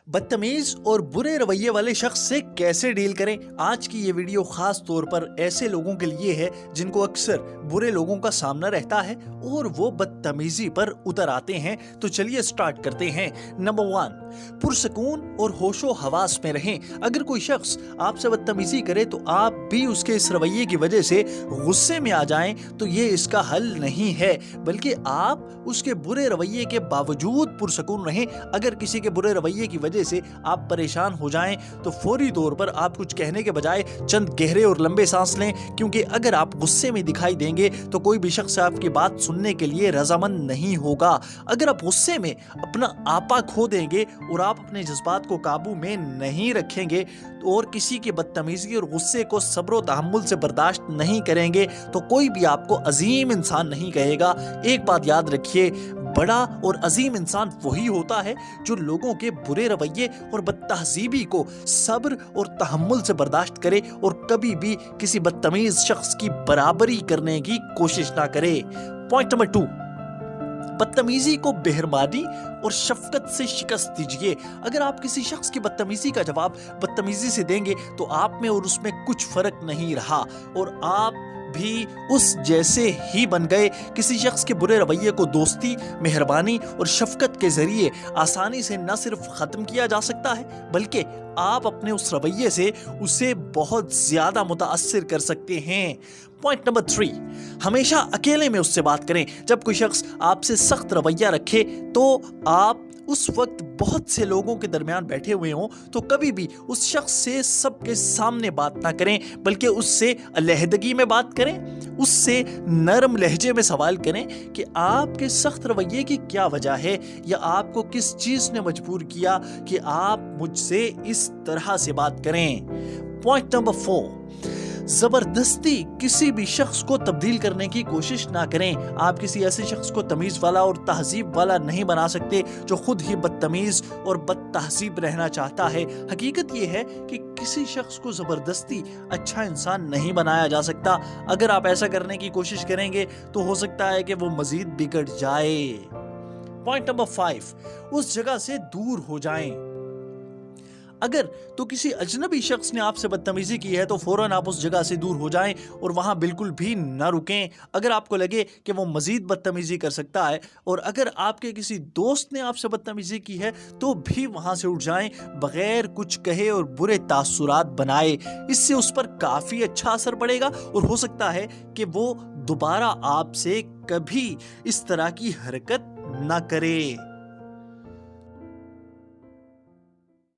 बदतमीज और बुरे रवैये वाले शख्स से कैसे डील करें। आज की ये वीडियो खास तौर पर ऐसे लोगों के लिए है जिनको अक्सर बुरे लोगों का सामना रहता है और वो बदतमीजी पर उतर आते हैं। तो चलिए स्टार्ट करते हैं। नंबर 1, पुरसकून और होशो हवास में रहें। अगर कोई शख्स आपसे बदतमीजी करे तो आप भी उसके इस रवैये की वजह से गुस्से में आ जाएं तो ये इसका हल नहीं है, बल्कि आप उसके बुरे रवैये के बावजूद पुरसकून रहें। अगर किसी के बुरे रवैये की वजह से आप परेशान हो जाएं तो फौरी तौर पर आप कुछ कहने के बजाय चंद गहरे और लंबे सांस लें, क्योंकि अगर आप गुस्से में दिखाई देंगे तो कोई भी शख्स आपकी बात सुनने के लिए रजामंद नहीं होगा। अगर आप गुस्से में अपना आपा खो देंगे और आप अपने जज्बात को काबू में नहीं रखेंगे और किसी की बदतमीजी और गुस्से को सब्र और तहम्मुल से बर्दाश्त नहीं करेंगे तो कोई भी आपको अजीम इंसान नहीं कहेगा। एक बात याद रखिए, बड़ा और अजीम इंसान वही होता है जो लोगों के बुरे रवैये और बदतहजीबी को सब्र और तहम्मुल से बर्दाश्त करे और कभी भी किसी बदतमीज शख्स की बराबरी करने की कोशिश ना करे। पॉइंट नंबर 2, बदतमीजी को बेहरमानी और शफकत से शिकस्त दीजिए। अगर आप किसी शख्स की बदतमीजी का जवाब बदतमीजी से देंगे तो आप में और उसमें कुछ फर्क नहीं रहा और आप भी उस जैसे ही बन गए। किसी शख्स के बुरे रवैये को दोस्ती, मेहरबानी और शफकत के जरिए आसानी से न सिर्फ खत्म किया जा सकता है, बल्कि आप अपने उस रवैये से उसे बहुत ज्यादा मुतासिर कर सकते हैं। पॉइंट नंबर 3, हमेशा अकेले में उससे बात करें। जब कोई शख्स आपसे सख्त रवैया रखे तो आप उस वक्त बहुत से लोगों के दरमियान बैठे हुए हों तो कभी भी उस शख्स से सबके सामने बात ना करें, बल्कि उससे अलहदगी में बात करें। उससे नरम लहजे में सवाल करें कि आपके सख्त रवैये की क्या वजह है या आपको किस चीज ने मजबूर किया कि आप मुझसे इस तरह से बात करें। पॉइंट नंबर 4, जबरदस्ती किसी भी शख्स को तब्दील करने की कोशिश ना करें। आप किसी ऐसे शख्स को तमीज वाला और तहजीब वाला नहीं बना सकते जो खुद ही बदतमीज और बदतहजीब रहना चाहता है। हकीकत यह है कि किसी शख्स को जबरदस्ती अच्छा इंसान नहीं बनाया जा सकता। अगर आप ऐसा करने की कोशिश करेंगे तो हो सकता है कि वो मजीद बिगड़ जाए। पॉइंट नंबर 5, उस जगह से दूर हो जाएं। अगर तो किसी अजनबी शख्स ने आपसे बदतमीजी की है तो फौरन आप उस जगह से दूर हो जाएं और वहां बिल्कुल भी न रुकें। अगर आपको लगे कि वो मजीद बदतमीजी कर सकता है और अगर आपके किसी दोस्त ने आपसे बदतमीजी की है तो भी वहां से उठ जाएं बगैर कुछ कहे और बुरे तासुरात बनाए। इससे उस पर काफी अच्छा असर पड़ेगा और हो सकता है कि वो दोबारा आपसे कभी इस तरह की हरकत न करे।